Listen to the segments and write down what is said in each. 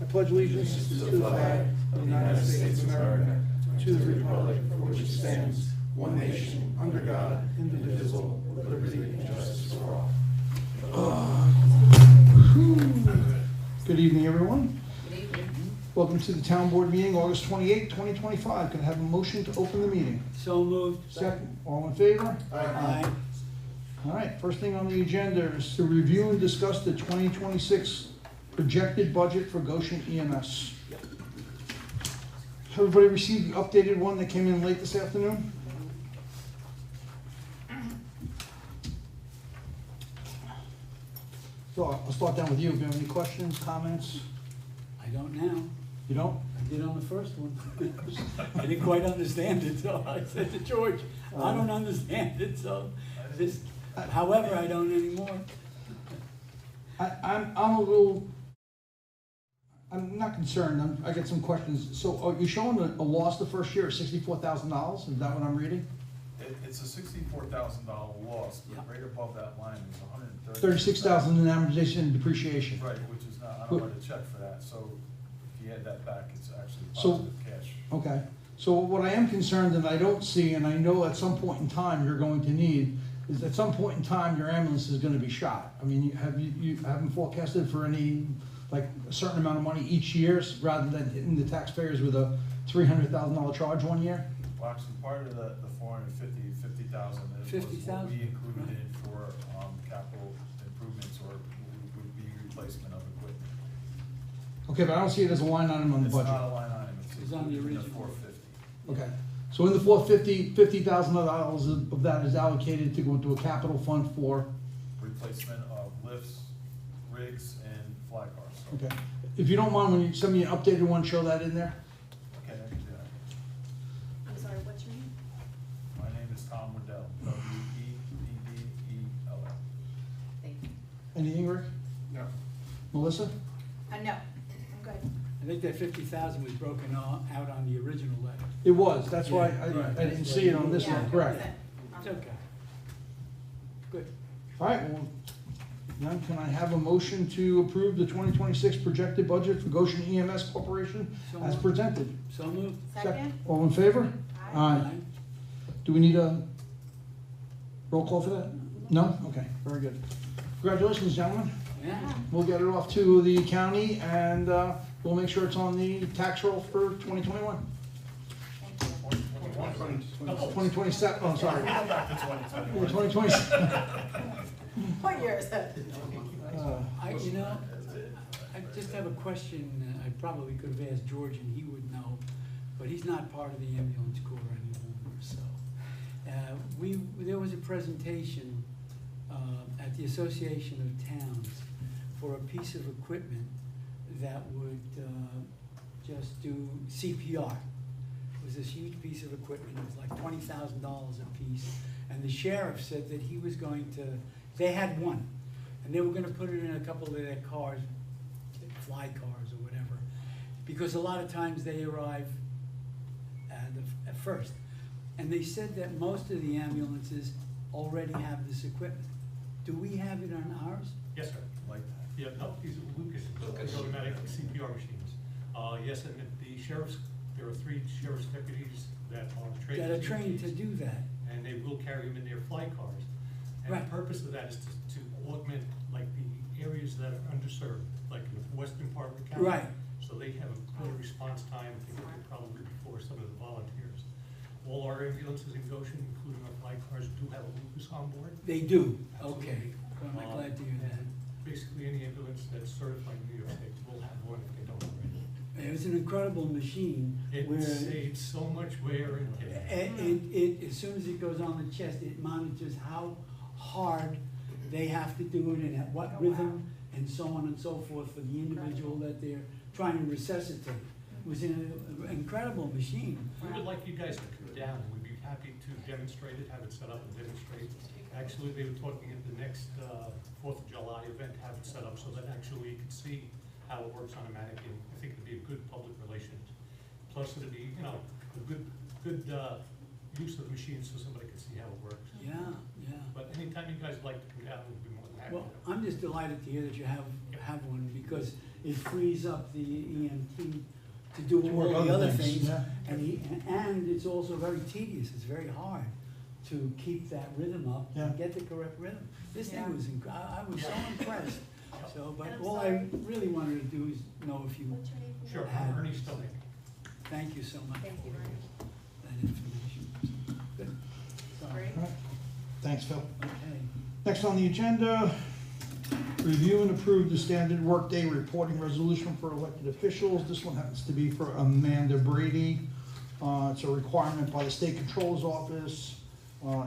pledge allegiance to the flag of the United States of America, to the republic for which it stands, one nation, under God, indivisible, with liberty and justice for all. Good evening, everyone. Good evening. Welcome to the Town Board meeting, August 28, 2025. Can I have a motion to open the meeting? So moved. Second. All in favor? Aye. All right, first thing on the agenda is to review and discuss the 2026 projected budget for Goshen EMS. Everybody received the updated one that came in late this afternoon? So I'll start down with you. Do you have any questions, comments? I don't now. You don't? I did on the first one. I didn't quite understand it, so I said to George, I don't understand it, so this, however, I don't anymore. I'm a little, I'm not concerned. I got some questions. So are you showing a loss the first year of $64,000? Is that what I'm reading? It's a $64,000 loss, Yeah. but right above that line is 130. 36,000 in amortization and depreciation. Right, which is not, I don't write a check for that, so if you add that back, it's actually So- positive cash. Okay, so what I am concerned and I don't see, and I know at some point in time you're going to need, is at some point in time your ambulance is gonna be shot. I mean, you haven't forecasted for any, like, a certain amount of money each year, rather than hitting the taxpayers with a $300,000 charge one year? Well, actually, part of the 450,000 was what 50,000? we included Right. in for capital improvements or would be replacement of equipment. Okay, but I don't see it as a line item on the It's budget. not a line item, It's on the included in original. 450. Okay, so in the $50,000 of that is allocated to go into a capital fund for, Replacement of lifts, rigs, and fly cars. okay. If you don't mind, when you send me an updated one, show that in there? Okay, I can do that. I'm sorry, what's your name? My name is Tom Waddell, Weddell. Thank you. Anything, Rick? No. Melissa? No, I'm good. I think that 50,000 was broken out on the original letter. It was, that's why Yeah, I right. didn't see it on this Yeah, one, that correct? was it. It's okay. Good. All right, well, now can I have a motion to approve the 2026 projected budget for Goshen EMS Corporation So as moved. presented? So moved. Second? All in favor? Aye. Do we need a roll call for that? No? Okay, very good. Congratulations, gentlemen. Yeah. We'll get it off to the county and we'll make sure it's on the tax roll for 2021. Thank you. 2027, oh, sorry. Back to 2021. 2027. What year is it? I just have a question. I probably could have asked George and he would know, but he's not part of the ambulance corps anymore, so. There was a presentation at the Association of Towns for a piece of equipment that would just do CPR. It was this huge piece of equipment. It was like $20,000 a piece. And the sheriff said that he was going to, they had one, and they were gonna put it in a couple of their cars, fly cars or whatever, because a lot of times they arrive at first. And they said that most of the ambulances already have this equipment. Do we have it on ours? Yes, sir. Like that. Yeah, no, these are Lucas automatic CPR machines. Yes, and the sheriffs, there are 3 sheriff's deputies that are trained. That are trained to do that. And they will carry them in their fly cars. And Right. the purpose of that is to augment like the areas that are underserved, like in the western part of the county. Right. So they have a better response time, I think, probably before some of the volunteers. All our ambulances in Goshen, including our fly cars, do have a Lucas on board. They do, Absolutely. okay. I'm glad to hear that. Basically, any ambulance that's certified in New York State will have one if they don't already. It was an incredible machine It where saves so much wear and tear. as soon as it goes on the chest, it monitors how hard they have to do it and at what rhythm and so on and so forth for the individual that they're trying to resuscitate. It was an incredible machine. We would like you guys to come down, and we'd be happy to demonstrate it, have it set up and demonstrate. Actually, they were talking at the next 4th of July event, have it set up so that actually you can see how it works on a mannequin. I think it'd be a good public relations. Plus, it'd be, a good use of the machine so somebody can see how it works. Yeah, yeah. But anytime you guys would like to come down, we'd be more than happy Well, to. I'm just delighted to hear that you have one because it frees up the EMT to do To all work the other other things, things. yeah. And it's also very tedious, it's very hard to keep that rhythm up Yeah. and get the correct rhythm. This Yeah. thing was, I was so impressed, so, but And I'm all I sorry. really wanted to do is know if you What's your name? Sure, had Ernie Stonick. Thank you so much Thank you for very much. that information. Good. So, Great. All right. Thanks, Phil. okay. Next on the agenda, review and approve the standard workday reporting resolution for elected officials. This one happens to be for Amanda Brady. It's a requirement by the State Controller's Office.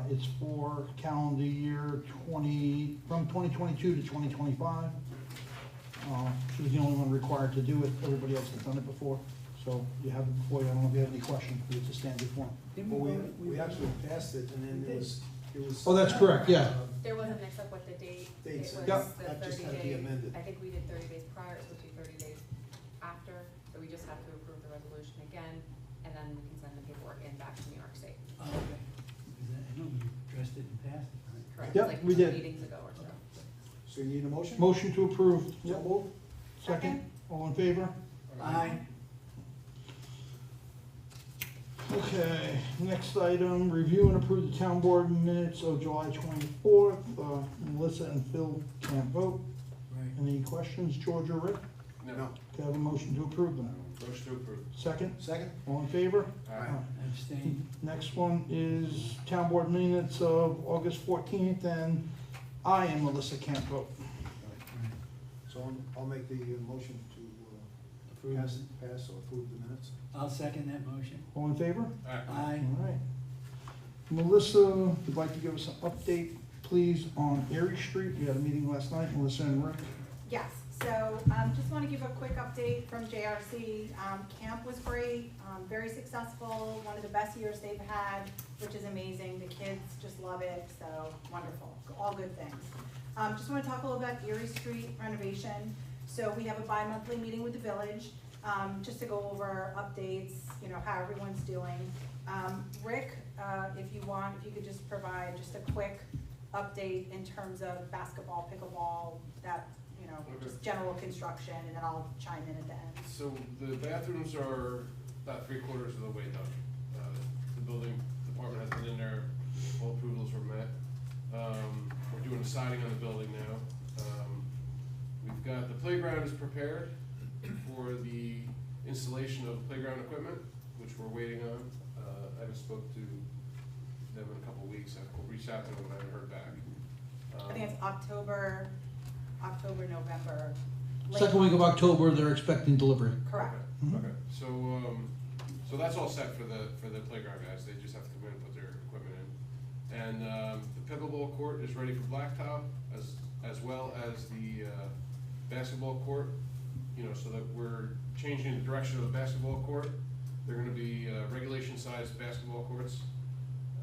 It's for calendar year from 2022 to 2025. She was the only one required to do it. Everybody else has done it before. So you have it before you. I don't know if you have any questions, but it's a standard form. Didn't Well, vote- we actually passed it, and then We did. it was. Oh, that's correct, yeah. There was a mix-up with the date. Dates. It was Yep. the That just 30 had to be day. amended. I think we did 30 days prior, it was supposed to be 30 days after, so we just have to approve the resolution again, and then we can send the paperwork in back to New York State. Oh, okay. Because I know we addressed it and passed it, right? Correct? Yep, Like we 2 did. meetings ago or so. So you need a motion? Motion to approve. So moved. Second. All in favor? Aye. Okay, next item, review and approve the town board minutes of July 24th. Melissa and Phil can't vote. Right. Any questions, George or Rick? No. Can I have a motion to approve them? Motion to approve. Second, Second? all in favor? Aye. Abstain. Next one is town board minutes of August 14th, and I and Melissa can't vote. Right. So I'll make the motion to Approve. pass or approve the minutes. I'll second that motion. All in favor? Aye. All right. Melissa, would like to give us an update, please, on Erie Street. We had a meeting last night, Melissa and Rick. Yes, so, just wanna give a quick update from JRC. Camp was great, very successful, one of the best years they've had, which is amazing. The kids just love it, so wonderful, all good things. Just wanna talk a little about Erie Street renovation. So we have a bi-monthly meeting with the village, just to go over updates, you know, how everyone's doing. Rick, if you want, if you could just provide just a quick update in terms of basketball, pickleball, that, you know, just general construction, and then I'll chime in at the end. So the bathrooms are about 3/4 of the way done. The building department has been in there, all approvals were met. We're doing the siding on the building now. We've got, the playground is prepared for the installation of playground equipment, which we're waiting on. I haven't spoke to them in a couple of weeks, I've reached out to them, but I haven't heard back. I think it's October, November. late Second week of October, they're expecting delivery. Correct. Okay, so that's all set for the playground guys, they just have to come in and put their equipment in. And, the pickleball court is ready for blacktop, as well as the, basketball court, you know, so that we're changing the direction of the basketball court. They're gonna be, regulation-sized basketball courts.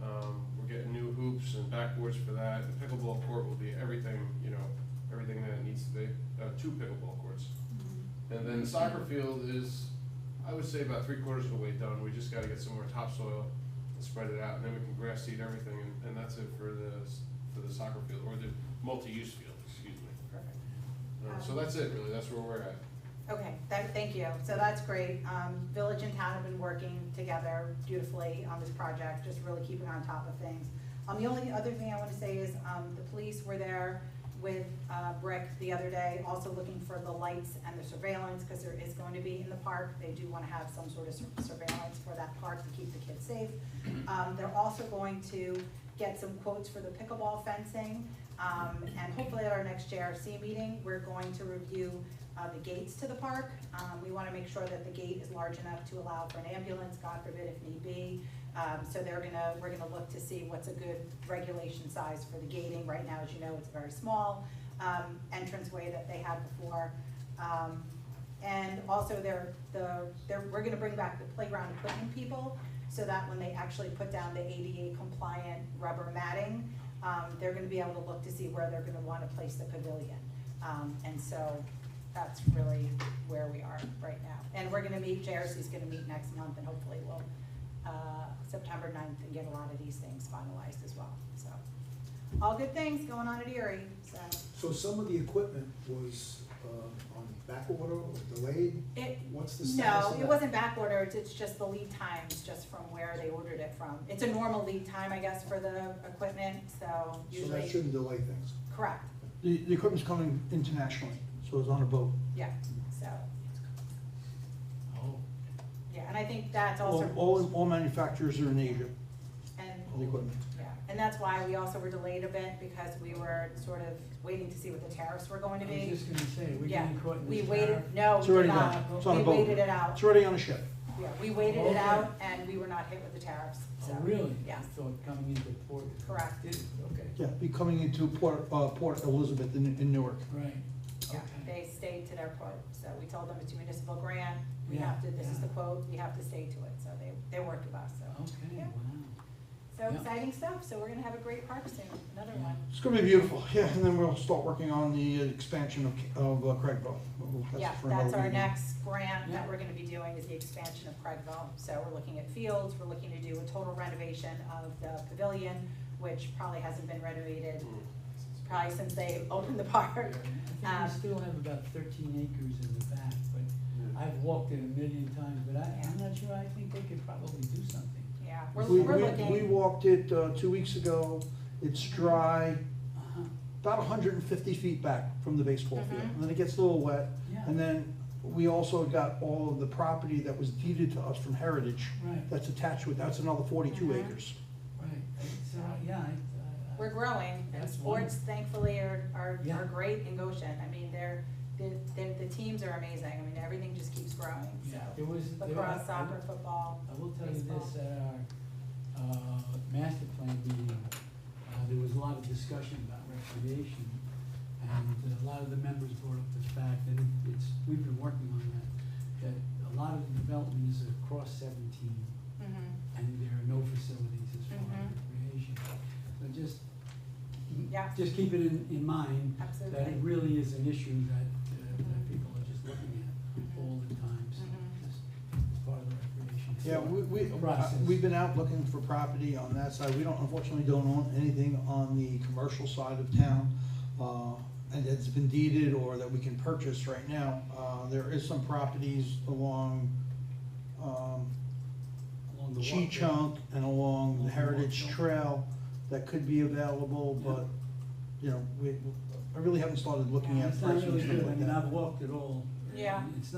We're getting new hoops and backboards for that, the pickleball court will be everything, you know, everything that it needs to be, 2 pickleball courts. And then the soccer field is, I would say about 3/4 of the way done, we just gotta get some more topsoil and spread it out, and then we can grass seed everything, and that's it for the soccer field, or the multi-use field, excuse me. Perfect. So that's it, really, that's where we're at. Okay, thank you, so that's great. Village and town have been working together beautifully on this project, just really keeping on top of things. The only other thing I wanna say is, the police were there with, Brick the other day, also looking for the lights and the surveillance, cause there is going to be in the park. They do wanna have some sort of surveillance for that park to keep the kids safe. They're also going to get some quotes for the pickleball fencing. And hopefully at our next JRC meeting, we're going to review the gates to the park. We wanna make sure that the gate is large enough to allow for an ambulance, God forbid if need be. So we're gonna look to see what's a good regulation size for the gating. Right now, as you know, it's a very small entranceway that they had before. And also we're gonna bring back the playground equipment people, so that when they actually put down the ADA compliant rubber matting, they're gonna be able to look to see where they're gonna wanna place the pavilion. And so that's really where we are right now. And we're gonna meet, JRC's gonna meet next month, and hopefully we'll, September 9th, and get a lot of these things finalized as well, so. All good things going on at Erie, so. So some of the equipment was on back order or delayed? It, What's the status no, of it that? wasn't back ordered, it's just the lead times, just from where they ordered it from. It's a normal lead time, I guess, for the equipment, so So usually. that shouldn't delay things. Correct, The equipment's coming internationally, so it's on a boat. yeah, so, Oh, yeah, and I think that's also. All manufacturers are in Asia, And, all the equipment. yeah, and that's why we also were delayed a bit, because we were sort of waiting to see what the tariffs were going to I was be. just gonna say, we're Yeah, getting caught in we this waited, tariff. no, It's we did already not. done. It's on a We boat. waited it out, It's already on a ship. yeah, we waited it Okay. out, and we were not hit with the tariffs, so. Oh, really? Yeah, I thought coming into port. Correct. Did it? Okay. Yeah, be coming into Port Elizabeth in Newark. Right, yeah, okay. they stayed to their quote, so we told them it's a municipal grant, we Yeah, have to, this is yeah. the quote, we have to stay to it, so they worked with us, so. Okay, Yeah. wow. So Yeah. exciting stuff, so we're gonna have a great park soon, another Yeah. one. It's gonna be beautiful, yeah, and then we'll start working on the expansion of Craigville. Yeah, for that's another our meeting. next grant Yeah. that we're gonna be doing is the expansion of Craigville. So we're looking at fields, we're looking to do a total renovation of the pavilion, which probably hasn't been renovated probably since they opened the park. I think Um, we still have about 13 acres in the back, but I've walked it a million times, but I'm not sure, I think they could probably do something. Yeah, We we're looking. walked it 2 weeks ago, it's dry, Uh-huh, about 150 feet back from the baseball field. Mhm. And then it gets a little wet, yeah, and then we also got all of the property that was deeded to us from Heritage right, that's attached with, that's another 42 Mhm. acres. right. So, yeah, We're growing, and That's sports wonderful. thankfully are Yeah. great in Goshen. I mean, the teams are amazing. I mean, everything just keeps growing, so. Yeah, there was. Lacrosse, soccer, football, I will tell you baseball. this, at our master plan meeting, there was a lot of discussion about recreation. And a lot of the members brought up the fact, and we've been working on that a lot of the development is across 17, Mhm. and there are no facilities as far as Mhm. recreation. So Yeah. just keep it in mind, that Absolutely. it really is an issue that people are just looking at Mhm. all the time, so Mhm. just as part of the recreation. Yeah, Process. we've been out looking for property on that side. We unfortunately don't own anything on the commercial side of town. And it's been deeded or that we can purchase right now. There is some properties along, Along the Chi walk. Chunk and along the Heritage Walk. Trail that could be available, Yeah. but, you know, I really haven't started looking at It's not pricing really and stuff good, I like mean, that. I've walked it all. Yeah. It's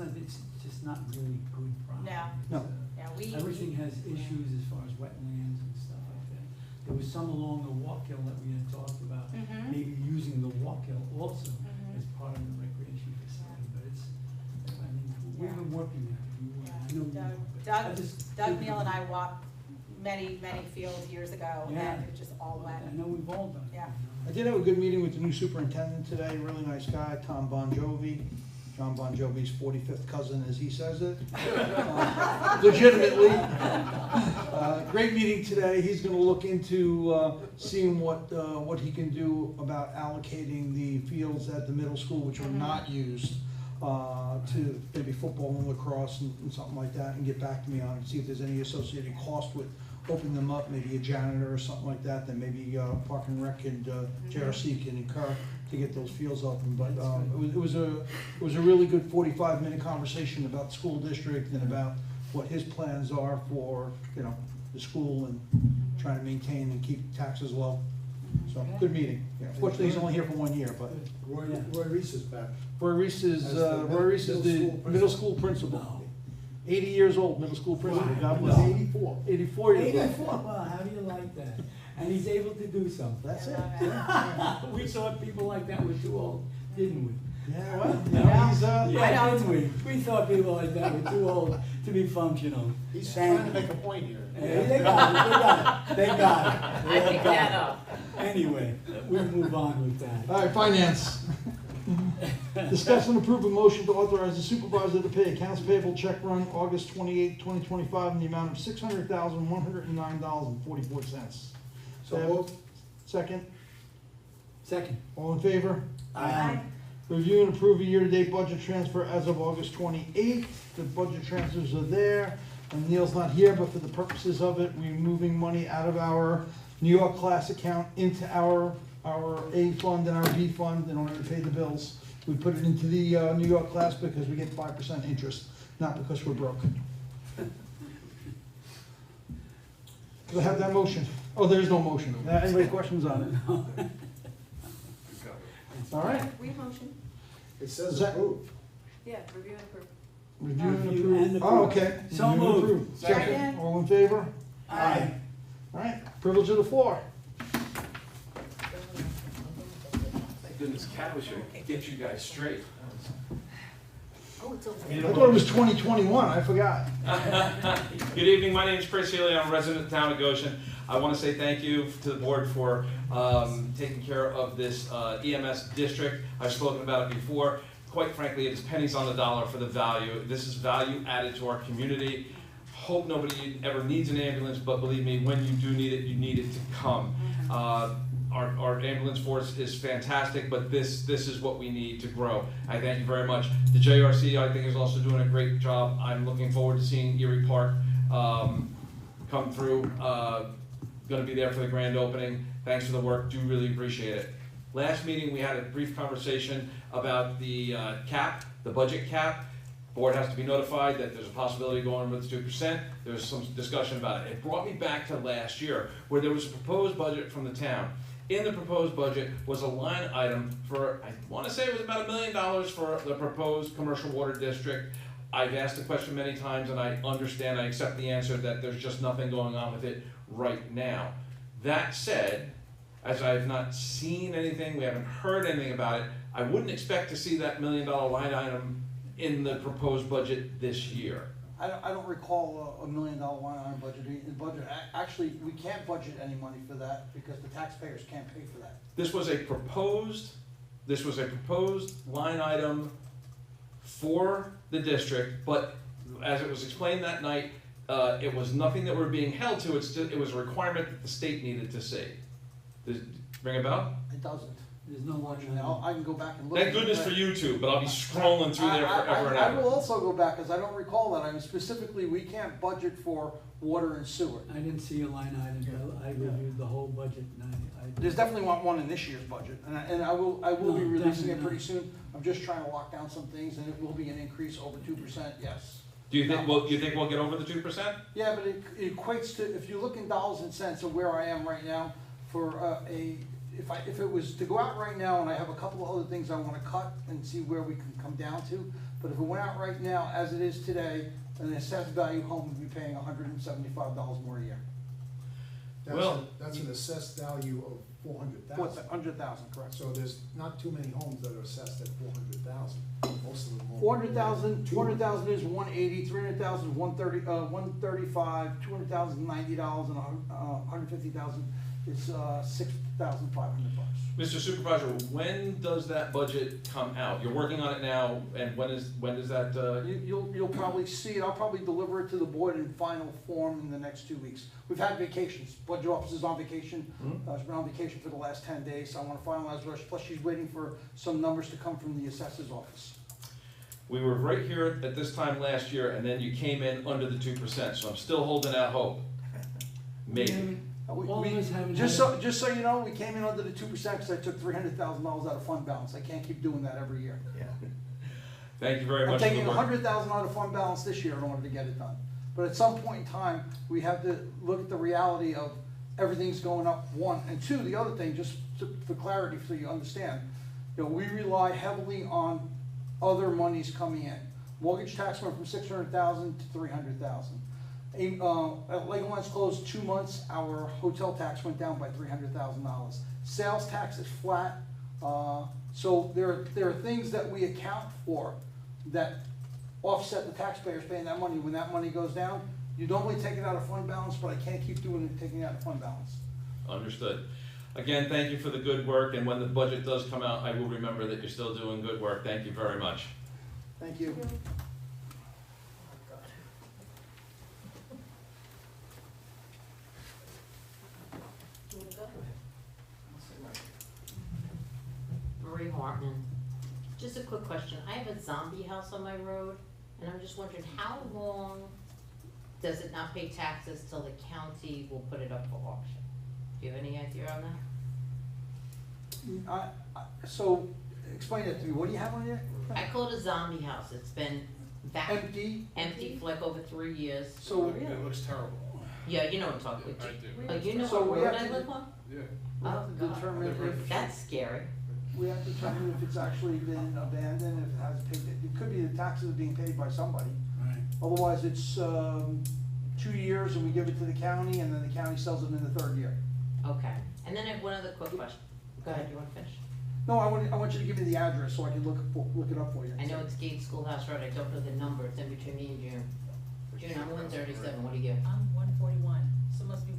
just not really good property. No. It's, No. Yeah, Everything has issues as far as wetlands and stuff like that. There was some along the walk hill that we had talked about, Mhm. maybe using the walk hill also Mhm. as part of the recreation facility, but I mean, we've been working at it. I know you Doug, know, but I Doug, just- Doug Neal and I walked many fields years ago, Yeah. and it was just all wet. I know we've all done it. Yeah. I did have a good meeting with the new superintendent today, really nice guy, Tom Bon Jovi. John Bon Jovi's 45th cousin, as he says it. Legitimately. Great meeting today. He's gonna look into seeing what he can do about allocating the fields at the middle school, which are not used, to maybe football and lacrosse and something like that, and get back to me on it, see if there's any associated cost with opening them up, maybe a janitor or something like that, then maybe Park and Rec and JRC can incur to get those fields open. But it was a really good 45-minute conversation about the school district and about what his plans are for, you know, the school and trying to maintain and keep taxes low. So, good meeting. Yeah, fortunately, he's only here for 1 year, but Roy, Yeah. Roy Reese is back. Roy Reese is As the the middle school principal. No. 80 years old, middle school principal, God He's bless him. 84. 84 years old. 84, well, how do you like that? And he's able to do something. That's I it. love it. We thought people like that were too old, didn't we? Yeah, well, Yeah. he's, I know. Yeah, didn't we? We thought people like that were too old to be functional. He's Thank trying to you. make a point here. Hey, they got it, they got it. I picked that up. Anyway, we'll move on with that. all right, finance. Discuss and approve a motion to authorize the supervisor to pay accounts payable check run August 28, 2025 in the amount of $600,109.44. So moved. Second, Second. all in favor? Aye. Review and approve a year-to-date budget transfer as of August 28th. The budget transfers are there. And Neil's not here, but for the purposes of it, we're moving money out of our New York class account into our A fund and our B fund in order to pay the bills. We put it into the New York class because we get 5% interest, not because we're broke. Do I have that motion? Oh, there's no motion. Anybody questions on it? All right. We motion. It says Is that- approved. Yeah, review and approve. Review and Review approve. and Oh, approve. okay. So Review and moved. approve. Second. All in favor? Aye. All right, privilege of the floor. Thank goodness Cal should get you guys straight. Oh, it's over. I thought it was 2021, I forgot. Good evening, my name is Chris Healy, I'm a resident of the town of Goshen. I want to say thank you to the board for taking care of this EMS district. I've spoken about it before. Quite frankly, it's pennies on the dollar for the value. This is value added to our community. Hope nobody ever needs an ambulance, but believe me, when you do need it, you need it to come. Our ambulance force is fantastic, but this is what we need to grow. I thank you very much. The JRC, I think, is also doing a great job. I'm looking forward to seeing Erie Park come through. Gonna be there for the grand opening. Thanks for the work, do really appreciate it. Last meeting, we had a brief conversation about the cap, the budget cap. Board has to be notified that there's a possibility going with 2%. There's some discussion about it. It brought me back to last year, where there was a proposed budget from the town. In the proposed budget was a line item for, I want to say it was about $1 million for the proposed commercial water district. I've asked the question many times, and I understand, I accept the answer that there's just nothing going on with it right now. That said, as I have not seen anything, we haven't heard anything about it, I wouldn't expect to see that $1 million line item in the proposed budget this year. I don't recall a $1 million line item budget. Actually, we can't budget any money for that because the taxpayers can't pay for that. This was a proposed line item for the district, but as it was explained that night, it was nothing that we're being held to, it was a requirement that the state needed to see. Does it ring a bell? It doesn't. There's no line Unfortunately, item. I can go back and look. Thank goodness for YouTube, but I'll be scrolling through there forever and I will ever. also go back, because I don't recall that. I mean, specifically, we can't budget for water and sewer. I didn't see a line item, but I reviewed the whole budget and I. There's definitely one in this year's budget, and I will be No, releasing it definitely pretty not. soon. I'm just trying to lock down some things, and it will be an increase over 2%, yes. Do you think we'll get over the 2%? Yeah, but it equates to, if you look in dollars and cents of where I am right now, for if it was to go out right now, and I have a couple of other things I wanna cut and see where we can come down to, but if it went out right now, as it is today, an assessed value home would be paying $175 more a year. That's an assessed value of 400,000. 100,000, correct. So there's not too many homes that are assessed at 400,000. Most of them. 400,000 is 180, 300,000 is 130, 135, 200,000 $90, and 150,000 is $6,500. Mr. Supervisor, when does that budget come out? You're working on it now, and when does that, You'll probably see it, I'll probably deliver it to the board in final form in the next 2 weeks. We've had vacations, budget office is on vacation, she's been on vacation for the last 10 days, so I wanna finalize her, plus she's waiting for some numbers to come from the assessor's office. we were right here at this time last year, and then you came in under the 2%, so I'm still holding out hope. Maybe. All of us haven't Just had- so you know, we came in under the 2% because I took $300,000 out of fund balance, I can't keep doing that every year. Thank you very I'm much for taking the work. $100,000 out of fund balance this year in order to get it done. But at some point in time, we have to look at the reality of everything's going up, one. And two, the other thing, just for clarity, so you understand, we rely heavily on other monies coming in. Mortgage tax went from $600,000 to $300,000. Legoland's closed 2 months, our hotel tax went down by $300,000. Sales tax is flat, so there are things that we account for that offset the taxpayers paying that money. When that money goes down, you normally take it out of fund balance, but I can't keep doing it, taking it out of fund balance. Understood. Again, thank you for the good work, and when the budget does come out, I will remember that you're still doing good work. Thank you very much. Thank you. Marie Hartman. Just a quick question. I have a zombie house on my road, and I'm just wondering, how long does it not pay taxes till the county will put it up for auction? Do you have any idea on that? So explain that to me, what do you have on here? I call it a zombie house. It's been Empty, empty for like over 3 years. so, It looks terrible. Yeah, you know what I'm talking about. I do. Oh, you know So what we road have I to live on? Yeah. we have to Oh, God. determine if, That's scary. we have to determine if it's actually been abandoned, if it has paid, it could be the taxes are being paid by somebody. Right. Otherwise, it's, 2 years and we give it to the county and then the county sells it in the 3rd year. Okay. And then I have one other quick question. Go ahead, you wanna finish? No, I want you to give me the address so I can look it up for you. I know it's Gates Schoolhouse Road. I don't know the number. It's in between me and June. June, I'm 137. What do you give? I'm 141, so it must be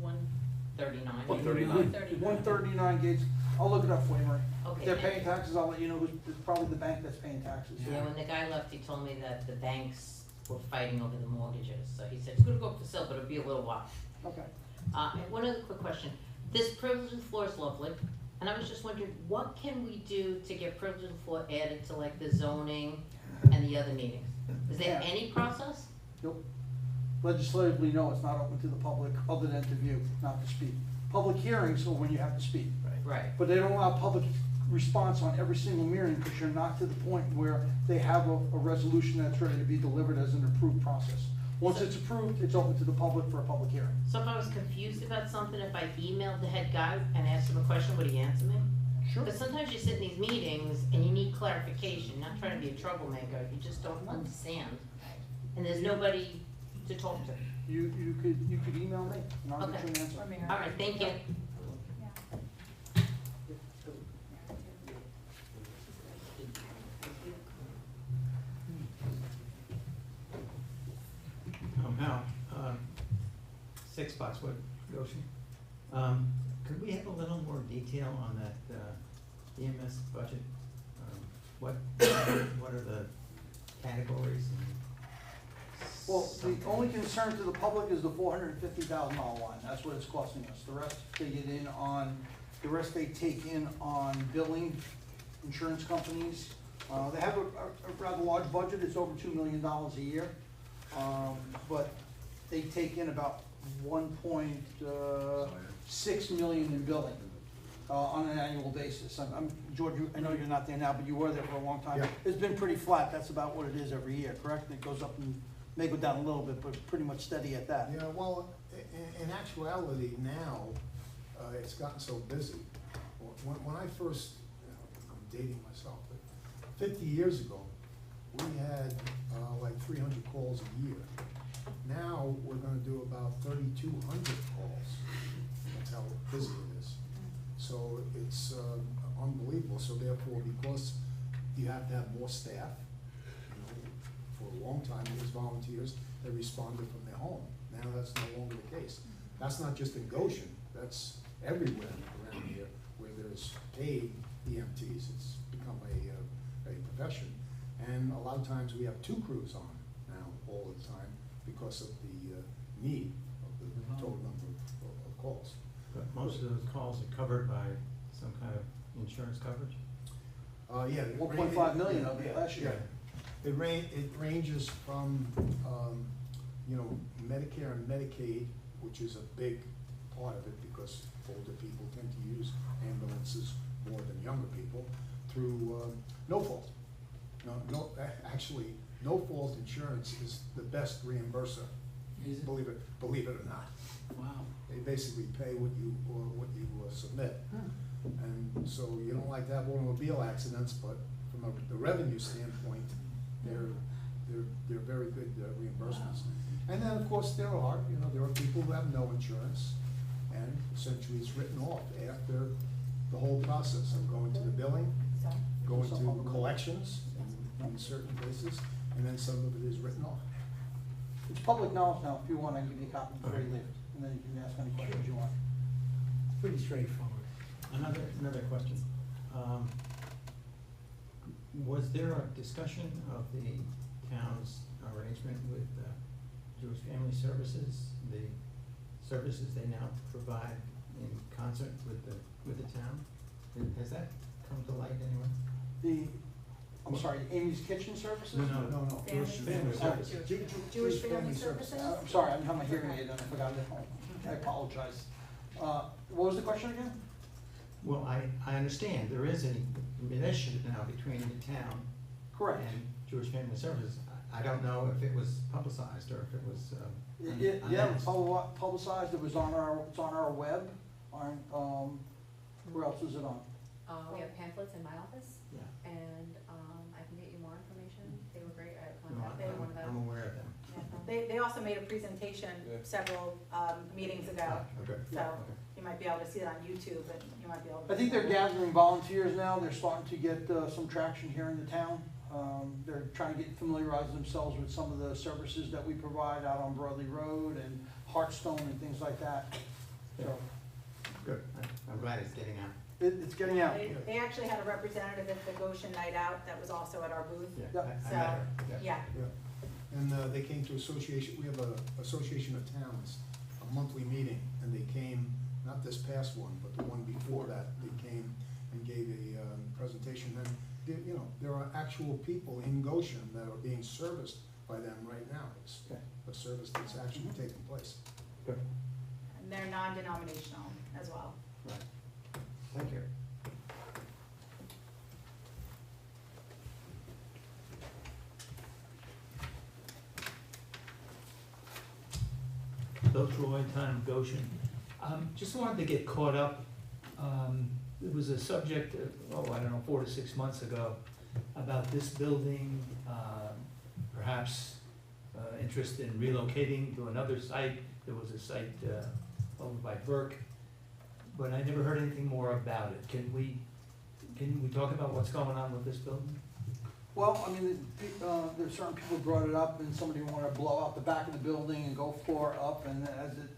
39? 139. 139 Gates, I'll look it up for you, Marie. Okay. If they're paying taxes, I'll let you know who's, it's probably the bank that's paying taxes. Yeah, when the guy left, he told me that the banks were fighting over the mortgages. So he said, it's gonna go up for sale, but it'll be a little while. Okay. I have one other quick question. This privilege of floor is lovely, and I was just wondering, what can we do to get privilege of floor added to like the zoning and the other meetings? Is there Yeah. any process? Nope. Legislatively, no, it's not open to the public other than to view, not to speak. Public hearings are when you have to speak. Right. But they don't allow public response on every single hearing because you're not to the point where they have a resolution that's ready to be delivered as an approved process. Once it's approved, it's open to the public for a public hearing. So if I was confused about something, if I emailed the head guy and asked him a question, would he answer me? Sure. Because sometimes you sit in these meetings and you need clarification, not trying to be a troublemaker, you just don't understand. And there's nobody to talk to. You could email me and I'll get you an answer. Or Mary. All right, thank you. Hal, 6 Boxwood, Goshen. Could we have a little more detail on that EMS budget? What are the categories and? Well, the only concern to the public is the $450,000 line, that's what it's costing us. The rest they take in on billing, insurance companies. They have a rather large budget, it's over $2 million a year. But they take in about 1.6 million in billing, on an annual basis. George, I know you're not there now, but you were there for a long time. Yeah. It's been pretty flat, that's about what it is every year, correct? It goes up and may go down a little bit, but pretty much steady at that. Yeah, well, in actuality now, it's gotten so busy. When I first, I'm dating myself, but 50 years ago, we had like 300 calls a year. Now, we're gonna do about 3,200 calls. That's how busy it is. So it's unbelievable. So therefore, because you have to have more staff, for a long time, it was volunteers that responded from their home. Now that's no longer the case. That's not just in Goshen, that's everywhere around here where there's paid EMTs. It's become a profession. And a lot of times we have 2 crews on now all the time because of the need of the total number of calls. But most of those calls are covered by some kind of insurance coverage? Yeah. 1.5 million of it last year. It ranges from, Medicare and Medicaid, which is a big part of it because older people tend to use ambulances more than younger people, through no fault. Actually, no fault insurance is the best reimburser. Is it? Believe it or not. Wow. They basically pay what you submit. And so you don't like to have automobile accidents, but from the revenue standpoint, they're very good reimbursements. And then, of course, there are people who have no insurance, and essentially it's written off after the whole process of going to the billing, going to collections in certain cases, and then some of it is written off. It's public knowledge now, if you want, I can give you a copy before you leave, and then you can ask any questions you want. Pretty straightforward. Another question. Was there a discussion of the town's arrangement with Jewish Family Services, the services they now provide in concert with the town? Has that come to light anywhere? I'm sorry, Amy's Kitchen Services? No. Jewish Family Services. Jewish Family Services? I'm sorry, I didn't have my hearing aid, and I forgot it at home. I apologize. What was the question again? Well, I understand, there is a relationship now between the town Correct. and Jewish Family Services. I don't know if it was publicized or if it was, Yeah, it was publicized, it was on it's on our web, where else was it on? We have pamphlets in my office, yeah, and, I can get you more information. They were great, I no, contacted one of them. I'm aware of them. They also made a presentation Yeah. several, meetings ago, Okay. so Okay. you might be able to see it on YouTube, and you might be able to. I think they're gathering volunteers now, they're starting to get some traction here in the town. They're trying to get familiarize themselves with some of the services that we provide out on Broadley Road and Hartstone and things like that. So, Good, I'm glad it's getting out. it's getting out. They actually had a representative at the Goshen Night Out that was also at our booth. Yeah, Yep. I So, met her, yeah. Yeah, Yeah, and they came to association, we have a Association of Towns, a monthly meeting, and they came, not this past one, but the one before that, they came and gave a presentation. And, you know, there are actual people in Goshen that are being serviced by them right now. It's Okay. a service that's actually taking place. Good. and they're non-denominational as well. Right. Thank you. Bill Troy, Town of Goshen. Just wanted to get caught up. There was a subject, I don't know, 4 to 6 months ago about this building, perhaps interest in relocating to another site. There was a site over by Burke, but I never heard anything more about it. Can we talk about what's going on with this building? Well, I mean, there's certain people brought it up, and somebody wanted to blow out the back of the building and go floor up, and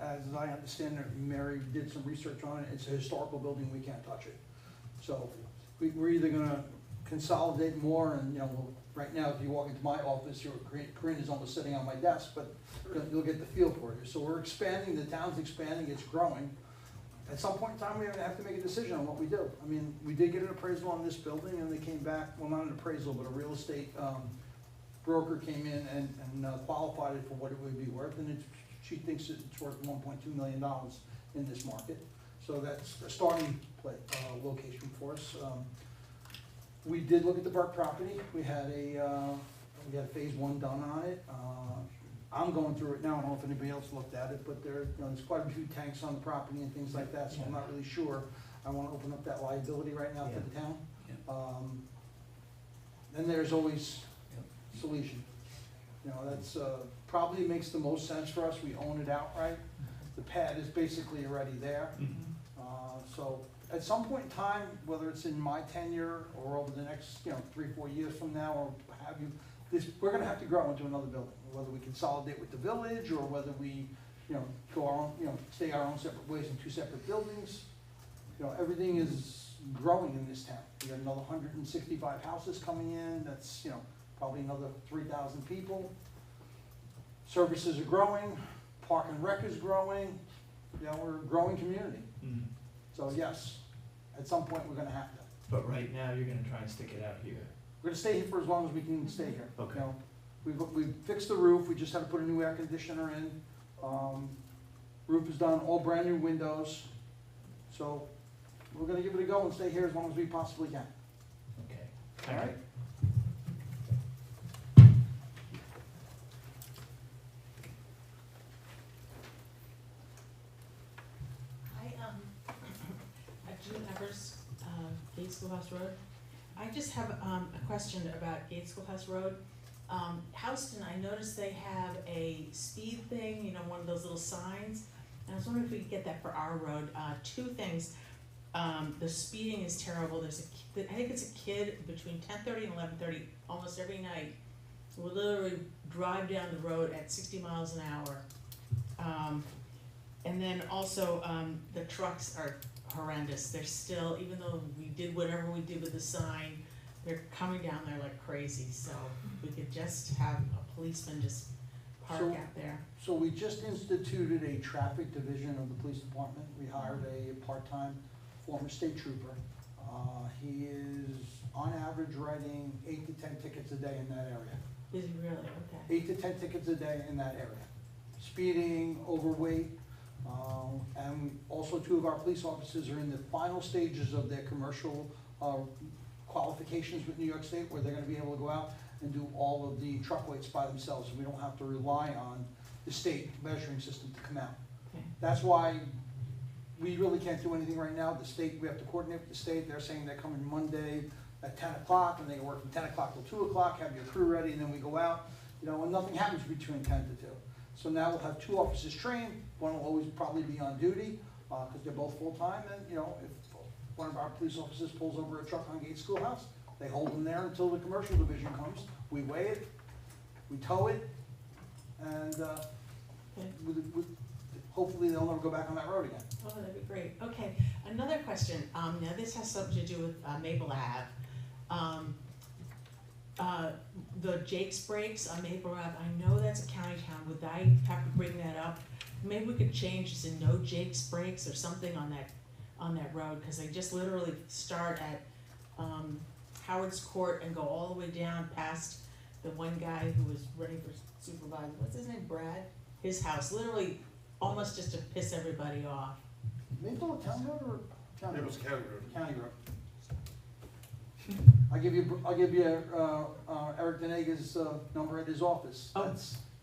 as I understand it, Mary did some research on it, it's a historical building, we can't touch it. So, we're either gonna consolidate more, and, you know, right now, if you walk into my office, Corinne is almost sitting on my desk, but you'll get the feel for it. So we're expanding, the town's expanding, it's growing. At some point in time, we're gonna have to make a decision on what we do. I mean, we did get an appraisal on this building, and they came back, well, not an appraisal, but a real estate, broker came in and qualified it for what it would be worth, and she thinks it's worth $1.2 million in this market. So that's a starting location for us. We did look at the Burke property, we had phase 1 done on it. I'm going through it now, I don't know if anybody else looked at it, but there's quite a few tanks on the property and things like that, so I'm not really sure. I wanna open up that liability right now for the town. Then there's always Solution. You know, that's, probably makes the most sense for us, we own it outright. The pad is basically already there. So at some point in time, whether it's in my tenure or over the next, 3-4 years from now, or have you, we're gonna have to grow into another building, whether we consolidate with the village, or whether we, go our own, stay our own separate ways in 2 separate buildings. Everything is growing in this town. We got another 165 houses coming in, that's, probably another 3,000 people. Services are growing, Park and Rec is growing, we're a growing community. So yes, at some point, we're gonna have to. But right now, you're gonna try and stick it out here. We're gonna stay here for as long as we can stay here. Okay. We've fixed the roof, we just had to put a new air conditioner in. Roof is done, all brand new windows. So we're gonna give it a go and stay here as long as we possibly can. Okay. All Thank you. right? June Evers, Gates Schoolhouse Road. I just have a question about Gates Schoolhouse Road. Houston, I noticed they have a speed thing, one of those little signs. And I was wondering if we could get that for our road. 2 things. The speeding is terrible. I think it's a kid between 10:30 and 11:30 almost every night will literally drive down the road at 60 miles an hour. And then also, the trucks are horrendous. They're still, even though we did whatever we did with the sign, they're coming down there like crazy. So we could just have a policeman just park out there. So we just instituted a traffic division of the police department. We hired a part-time former state trooper. He is on average writing 8 to 10 tickets a day in that area. Is he really? Okay. 8 to 10 tickets a day in that area. Speeding, overweight, and And also, 2 of our police officers are in the final stages of their commercial qualifications with New York State, where they're gonna be able to go out and do all of the truck weights by themselves. We don't have to rely on the state measuring system to come out. Okay. That's why we really can't do anything right now. The state, we have to coordinate with the state. They're saying they're coming Monday at 10 o'clock, and they can work from 10 o'clock till 2 o'clock, have your crew ready, and then we go out, you know, and nothing happens between 10 to 2. So now we'll have 2 officers trained. One will always probably be on duty, because they're both full-time, and, you know, if one of our police officers pulls over a truck on Gate Schoolhouse, they hold them there until the commercial division comes. We weigh it, we tow it, and, hopefully they'll never go back on that road again. Oh, that'd be great. Okay, another question. Now this has something to do with Maple Ave. The Jake's Breaks on Maple Ave, I know that's a county town. Would I have to bring that up? Maybe we could change this to no Jake's Breaks or something on that road, because they just literally start at Howard's Court and go all the way down past the one guy who was running for supervisor. What's his name? Brad? His house, literally almost just to piss everybody off. Maple, town road or county road? Maple's County Road. County road. I'll give you Eric Denega's number at his office. Oh.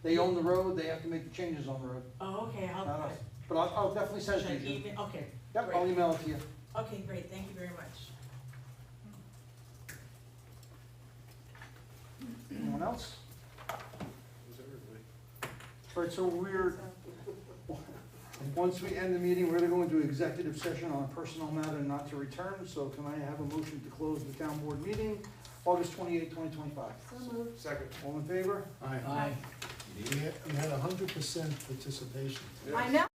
They own the road, they have to make the changes on the road. Oh, okay, Not us. But I'll definitely send it should I to you. email? Okay. Yep, great. I'll email it to you. Okay, great, thank you very much. Anyone else? All right, so once we end the meeting, we're gonna go into executive session on a personal matter not to return. So can I have a motion to close the town board meeting, August 28, 2025? So moved. Second. All in favor? Aye. You had 100% participation. I know.